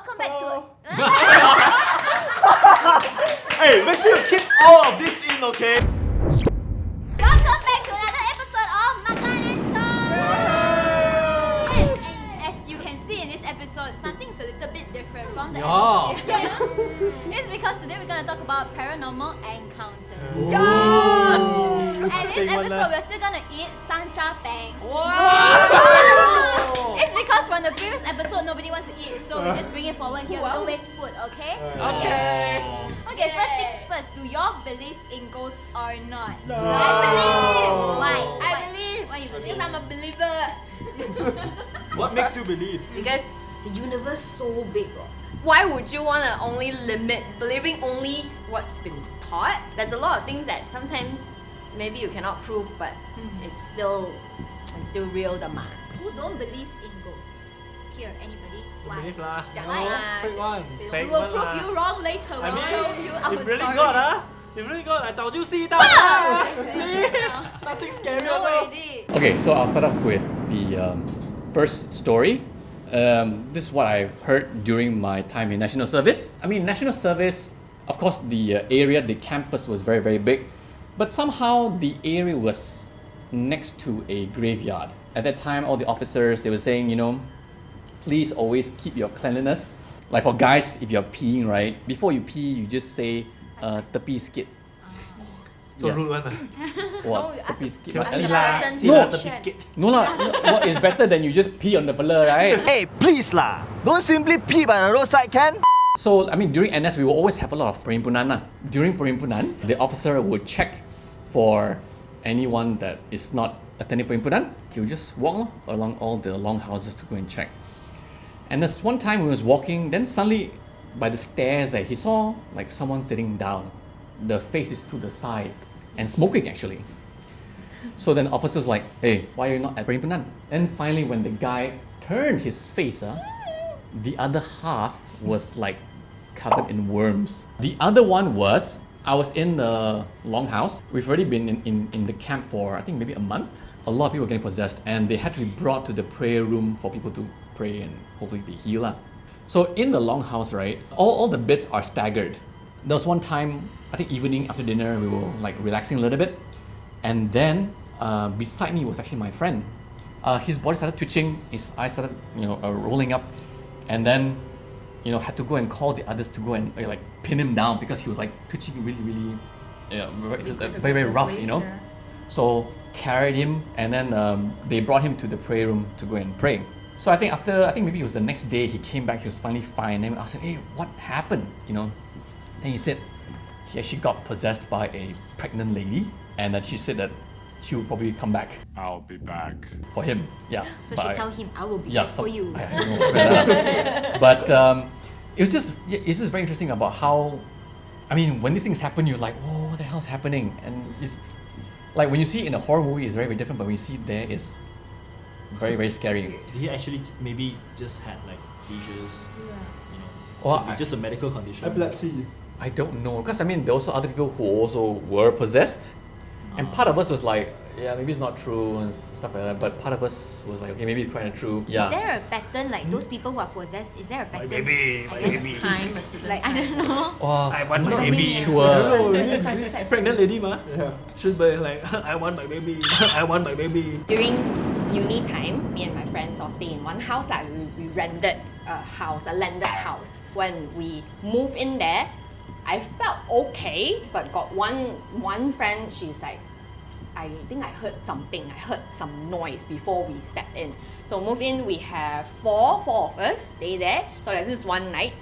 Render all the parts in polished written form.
welcome back to... Hey, make sure you keep all of this in, okay? Welcome back to another episode of Makan and Talk! Yes, and as you can see in this episode, something's a little bit different from the episode. Yes. It's because today we're gonna talk about paranormal encounters. Yes! And this episode we're still gonna eat sancha peng. Wow! It's because from the previous episode nobody wants to eat, so we just bring it forward here. We don't waste food, okay? Okay. Okay, first things first. Do y'all believe in ghosts or not? No. I believe. Why? I believe. Why you believe? Because I'm a believer. What makes you believe? Because the universe so big. Why would you want to only limit believing only what's been taught? There's a lot of things that sometimes maybe you cannot prove, but it's still real 的嘛。 Who don't believe in ghosts? Here, anybody? Why? Believe lah. 讲 No, 来 fake one. We Fake will one prove lah. you wrong later. I We'll mean, show you our if really stories. got if really got, I 早就see到啦。See, nothing scary No also. already. Okay, so I'll start off with the first story. This is what I heard during my time in national service. I mean, national service, of course, the area, the campus was very, very big, but somehow the area was next to a graveyard. At that time, all the officers, they were saying, you know, please always keep your cleanliness. Like for guys, if you're peeing, right, before you pee, you just say, tepi sikit. So rude one. What? you ask Tepi the- sikit. ask the As- person Sila No. tepi sikit. No lah, what is better than you just pee on the fella, right? Hey, please lah! Don't simply pee by the roadside, can? So, I mean, during NS, we will always have a lot of perimpunan lah. During perimpunan, the officer would check for anyone that is not attending perimpunan. He would just walk along all the long houses to go and check. And there's one time he was walking, then suddenly by the stairs there, he saw like someone sitting down. The face is to the side and smoking actually. So then the officer's like, hey, why are you not at perimpunan? And finally when the guy turned his face, the other half was like covered in worms. The other one was, I was in the longhouse. We've already been in the camp for I think maybe a month. A lot of people were getting possessed and they had to be brought to the prayer room for people to pray and hopefully be healed. So in the longhouse, right, all the beds are staggered. There was one time, I think evening after dinner, we were like relaxing a little bit. And then beside me was actually my friend. His body started twitching, his eyes started rolling up. And then had to go and call the others to go and like pin him down because he was like twitching really, very, very rough, So carried him and then they brought him to the prayer room to go and pray. So I think maybe it was the next day he came back, he was finally fine. And I said, hey, what happened? Then he said he actually got possessed by a pregnant lady and that she said that she would probably come back. I'll be back. For him, yeah. So she tell him, I will be back for you. I know, but it's just very interesting about how, I mean, when these things happen, you're like, oh, what the hell's happening? And it's like when you see it in a horror movie, it's very, very different. But when you see it there, it's very, very scary. Did he actually maybe just had like seizures? Well, Could be just a medical condition. Epilepsy. I don't know, because I mean, there were also other people who also were possessed, and part of us was like, yeah, maybe it's not true and stuff like that. But part of us was like, okay, maybe it's kind of true. Yeah. Is there a pattern like those people who are possessed? Is there a pattern? baby, my I guess baby. time, a certain like I don't know. Well, I want I'm my not baby. really sure. No, this pregnant lady ma. Should be like, I want my baby. I want my baby. During uni time, me and my friends all stay in one house. Like we rented a house, a landed house. When we moved in there, I felt okay, but got one friend. She's like, I think I heard something. I heard some noise before we stepped in. So move in, we have four of us stay there. So there's this one night,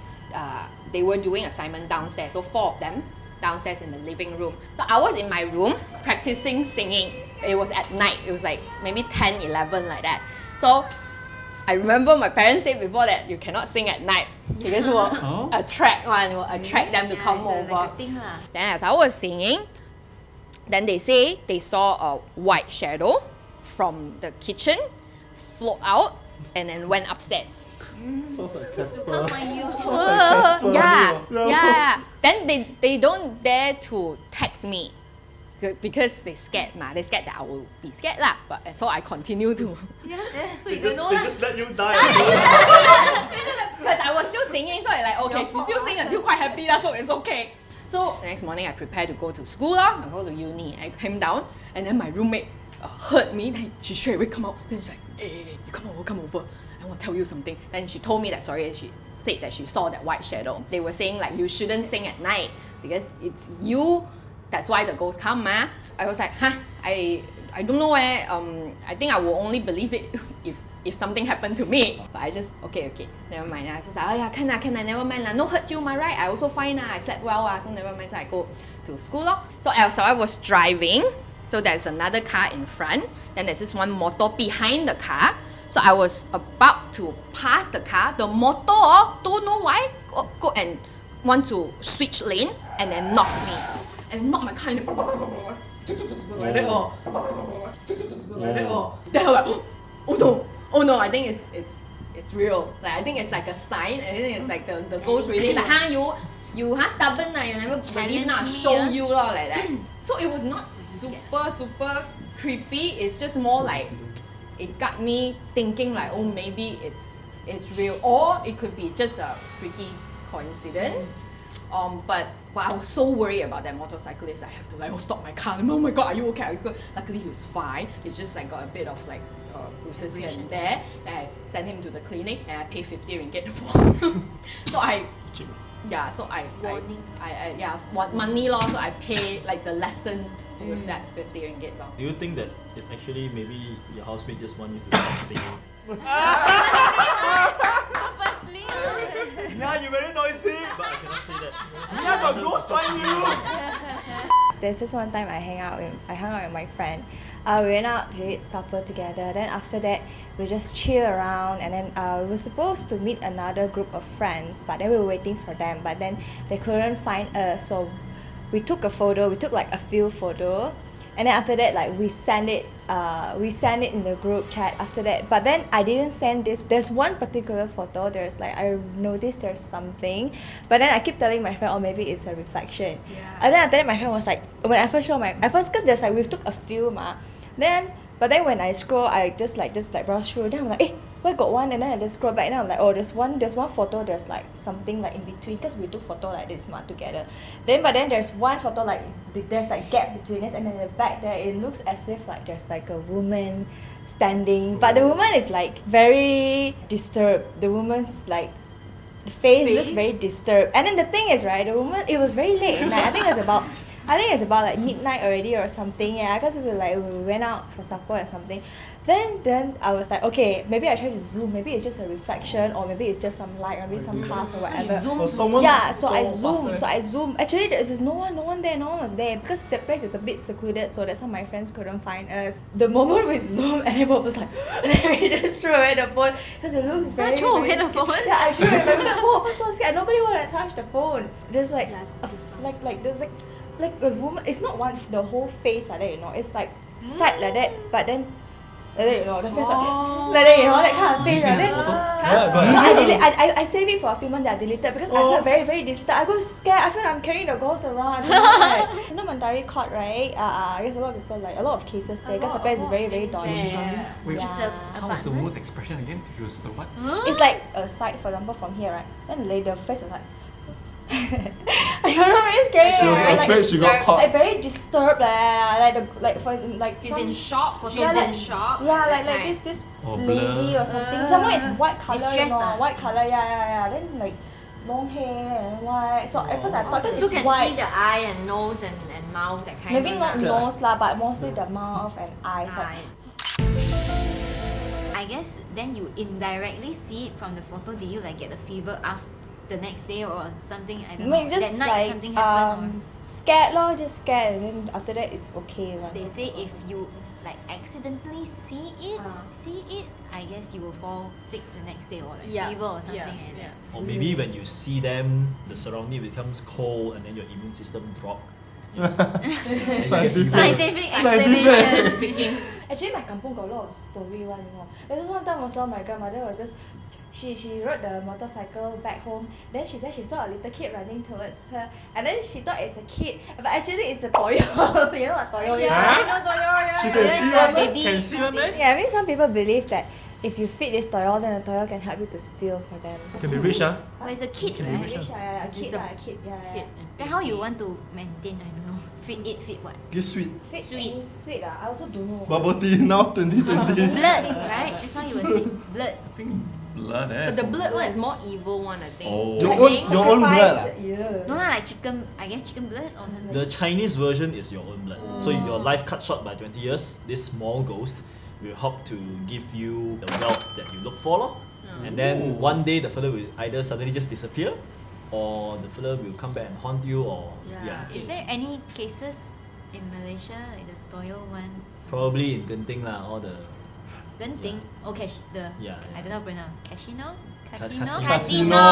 they were doing assignment downstairs. So 4 of them downstairs in the living room. So I was in my room practicing singing. It was at night. It was like maybe 10, 11 like that. So I remember my parents said before that you cannot sing at night because it will attract them to come over. Like a thing lah. Then as I was singing, then they say they saw a white shadow from the kitchen float out and then went upstairs. Sounds like To come Casper. find you. Yeah. Then they don't dare to text me. Because they scared ma. They scared that I will be scared lah. But so I continue to So you don't know They lah. just let you die. because I was still singing, so I like okay, she's still singing until quite happy lah, so it's okay. So the next morning I prepared to go to school lah, and go to uni. I came down and then my roommate heard me. Then she straight away come out. Then she's like, hey, you come over. I want to tell you something. Then she told me that she said that she saw that white shadow. They were saying like you shouldn't sing at night because it's you. That's why the ghosts come, ma. I was like, huh? I don't know I think I will only believe it if something happened to me. But I just okay, never mind. I was just like, oh yeah, can never mind lah. No hurt you, ma, right? I also fine lah. I slept well so never mind. So I go to school lor. So I was driving. So there's another car in front. Then there's this one motor behind the car. So I was about to pass the car. The motor don't know why go and want to switch lane and then knock me. And knock my car in like that. Then I'm like, oh no, I think it's real. Like I think it's like a sign. I think it's like the ghost really like, you stubborn lah, you never believe now, show you lor, like that. So it was not super creepy. It's just more like it got me thinking like, oh, maybe it's real, or it could be just a freaky coincidence. But I was so worried about that motorcyclist. I have to like stop my car. Oh my god, are you okay? Luckily he was fine. He's just like got a bit of like bruises here and there. And I sent him to the clinic and I paid 50 ringgit for him. So I want money lor. So I pay like the lesson with that 50 ringgit lor. Do you think that it's actually maybe your housemate just want you to stop singing? Purposely. Yeah, you very noisy, but I cannot say that. Yeah, got ghost find you. There's this one time I hung out with my friend. We went out to eat supper together. Then after that, we just chill around. And then we were supposed to meet another group of friends, but then we were waiting for them. But then they couldn't find us, so we took a photo. We took like a few photos. And then after that, like we send it in the group chat after that. But then I didn't send this. There's one particular photo. There's like I noticed there's something, but then I keep telling my friend, oh, maybe it's a reflection. Yeah. And then after that, my friend was like, when I first because there's like we took a few but then when I scroll, I just browse through. Then I'm like, where got one? And then I just scroll back. And I'm like, oh, there's one photo. There's like something like in between because we took photo like this together. But then there's one photo like there's like gap between us, and then the back there it looks as if like there's like a woman standing, but the woman is like very disturbed. The woman's like the face looks very disturbed. And then the thing is, right, the woman, it was very late at night. I think it's about like midnight already or something. Yeah, because we went out for supper or something. Then I was like, okay, maybe I try to zoom. Maybe it's just a reflection, or maybe it's just some light, or maybe some cars or whatever. So I zoom. Actually, there's no one there. No one was there because the place is a bit secluded. So that's how my friends couldn't find us. The moment we zoomed, and everyone was like, we just threw away the phone because it looks very. Throw away the phone? Yeah, I threw away. Both of us so scared. Nobody wanted to touch the phone. There's like a woman. It's not the whole face like that, you know. It's like side like that, but then. Like that, you know, the face like that, you know, that kind of face. I saved it for a few months. I deleted because I felt very, very disturbed. I got scared. I feel I'm carrying the ghost around. You know, Mandari Court, right? I guess a lot of people like a lot of cases there because the place is very, very dodgy. Wait, Yeah. how was the woman's expression again? She was the what? It's like a side, for example, from here, right? Then the face is like. I don't know, very scary. She was afraid she got caught. Like very disturbed, for example, like She's some, in shock. She's yeah, like, in shock. Yeah, like this lady or something. Someone is white color, Distress, white color. Yeah. Then like long hair and white. So at first I thought So it's can white. see the eye and nose and mouth, that kind Maybe of not thing. nose lah, but mostly the mouth and eyes. Right. I guess then you indirectly see it from the photo. Did you like get a fever after the next day or something? I don't know. It's just that night like something happened. scared lor, just scared, and then after that it's okay lah. They say if you like accidentally see it, I guess you will fall sick the next day or like fever or something like that. Or maybe when you see them, the surrounding becomes cold and then your immune system drops. Scientific explanation. Speaking. Actually, my kampung got a lot of story one, you know. There's one time also my grandmother was just, she rode the motorcycle back home. Then she said she saw a little kid running towards her, and then she thought it's a kid, but actually it's a toyo. You know what toyo is? Yeah, I know Toyo. She Toyo can is see a one, baby. Can see one, eh? Yeah, I mean some people believe that if you feed this toyo, then the toyo can help you to steal for them. Can be rich, huh? But it's a kid, Can be right? rich, A kid, It's a a kid, yeah. Kid. Then how you want to maintain? I don't know. Feed it, feed what? Give sweet. Sweet, Sweet. sweet I also don't know. Bubble tea now 2020. Blood, right? That's how you were saying. Blood. I think blood, eh? But the blood one is more evil one, I think. Oh. Your own blood. Ah. Yeah. No lah, like chicken. I guess chicken blood or something. The Chinese version is your own blood. So if your life cut short by 20 years, this small ghost will help to give you the wealth that you look for. Lor. And then one day the fella will either suddenly just disappear, or the fella will come back and haunt you, or Is there any cases in Malaysia like the Toyo one? probably in Genting lah, all the Genting? Oh, cash. The yeah. I don't know how to pronounce. Casino? Casino? Casino.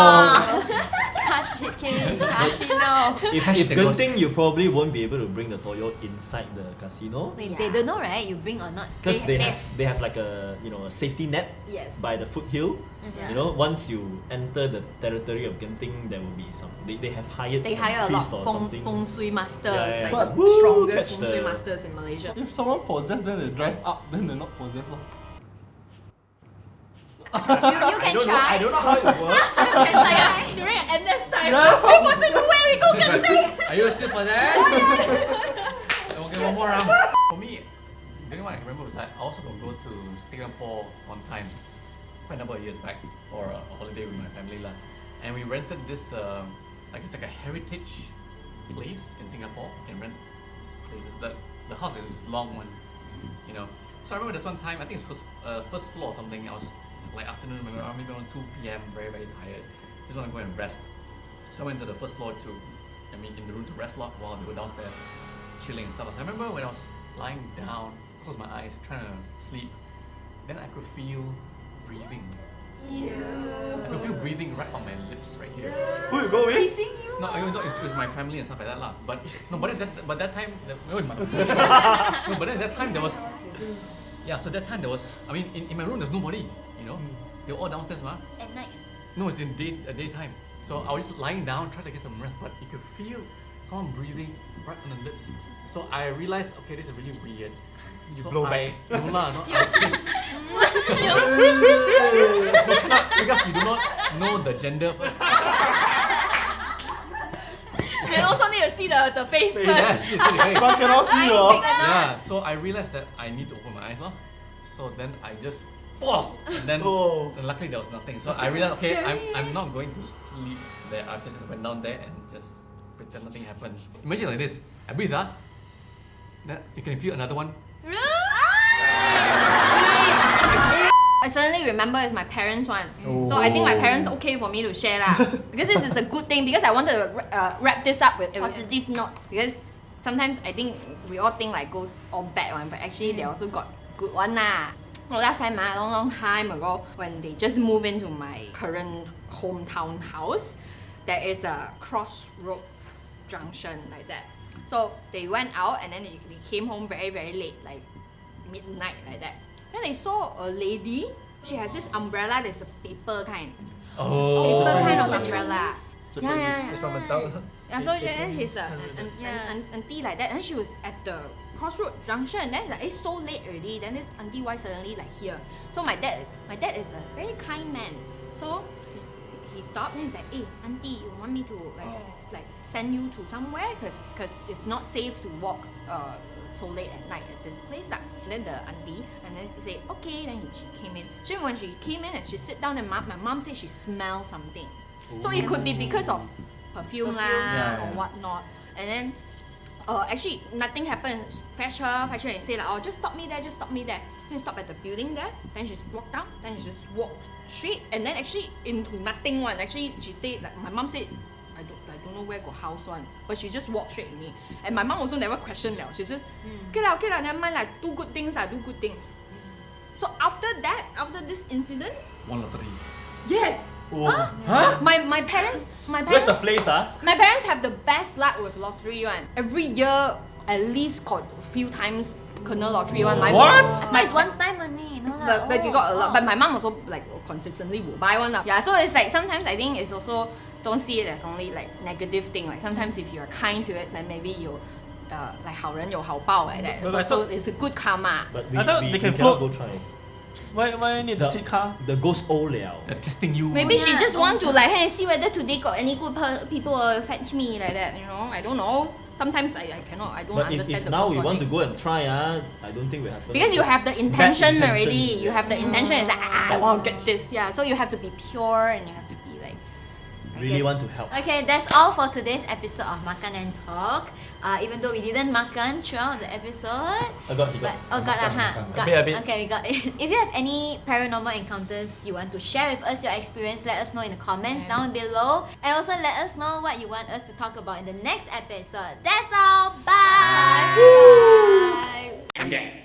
Casino. If the ghost. Genting, you probably won't be able to bring the Toyo inside the casino. Wait, they don't know, right? You bring or not? Because they have like a a safety net Yes. by the foothill. Yeah. You know, once you enter the territory of Genting, there will be some. They have hired They some hire a lot priest of or feng, something. feng shui masters, Yeah, yeah. like But the woo, strongest catch feng shui the- masters in Malaysia. If someone possessed, then they drive up, then they're not possessed. Lor. You I can don't know. try. I don't know how it works. Like, during NS time, hey, what's this? Where we go get the Are you still for that? Okay, one more round. For me, the only one I can remember was that I also got go to Singapore one time, quite a number of years back, for a holiday with my family lah. And we rented this, it's like a heritage place in Singapore. You can rent places. The house is this long one, you know. So I remember this one time, I think it was first floor or something. I was like afternoon, maybe around 2 p.m. very tired. Just want to go and rest. So I went to the first floor in the room to rest lot while they were downstairs chilling and stuff. I remember when I was lying down, closed my eyes, trying to sleep, then I could feel breathing. I could feel breathing right on my lips right here. Who you go with? Kissing you? No, it was my family and stuff like that lah. But that time, but then that time there was, so that time there was, in my room there's nobody, you know, they were all downstairs, ma. At night. No, it's in daytime. So I was just lying down, trying to get some rest, but you could feel someone breathing right on the lips. So I realized, okay, this is really weird. You so blow back. No lah, no. Because you do not know the gender first. And also need to see the face first. Yes, yes, But cannot see yeah, so I realized that I need to open my eyes lah. So then I just forced, and then and luckily there was nothing. So I realized, okay, I'm not going to sleep there. I just went down there and just pretend nothing happened. Imagine like this, I breathe then you can feel another one. I suddenly remember it's my parents' one. So I think my parents okay for me to share lah. Because this is a good thing, because I wanted to wrap this up with a positive note. Because sometimes I think we all think like ghosts all bad one, but actually they also got good one lah. Well, last time, a long time ago, when they just moved into my current hometown house, there is a crossroad junction like that. So they went out and then they came home very late, like midnight like that. Then they saw a lady. She has this umbrella. There's a paper kind. Paper kind of umbrella. Yeah. It's from a town. Yeah, so she's an auntie like that. And she was at the crossroad junction. Then it's like, it's so late already. Then this auntie why suddenly like here? So my dad is a very kind man. So he stopped and he's like, hey, auntie, you want me to like send you to somewhere? Cause it's not safe to walk so late at night at this place. And then the auntie and then say, okay, then she came in. So when she came in and she sit down and my mom said she smells something. So it could be because of perfume lah or whatnot. And then actually nothing happened. Fetch her and say like, oh, just stop me there. Then stop at the building there. Then she walked down. Then she just walked straight and then actually into nothing one. Actually she said like my mom said, I don't know where got house one, but she just walked straight at me. And my mom also never questioned now. She's just okay lah, never mind lah. Do good things. So after that, after this incident, One lottery. Yes. Huh? My parents Where's the place, my parents have the best luck with lottery one. Every year at least got a few times kena lottery one. What? But it's one time only, no lah. Like you got a lot, but my mom also like consistently will buy one lah. Yeah, so it's like sometimes I think it's also don't see it as only like negative thing. Like sometimes if you're kind to it, then maybe you like 好人有好报 like that. But I So thought- it's a good karma. But I thought they can cannot float. go try. Why need the seat car? The ghost old liao. They're testing you. Maybe she just want to like hey see whether today got any good people fetch me like that. You know, I don't know. Sometimes I cannot. I don't But understand if the now ghost we want to logic. go and try, I don't think we have. Because you have the intention intention, already. You yeah. have the intention is like, I want to get this. Yeah, so you have to be pure and you have to be like. really guess. want to help. Okay, that's all for today's episode of Makan and Talk. Even though we didn't makan throughout the episode. I got. But, got A bit. Okay, we got it. If you have any paranormal encounters you want to share with us, your experience, let us know in the comments down below. And also let us know what you want us to talk about in the next episode. That's all. Bye. Bye. I'm dead.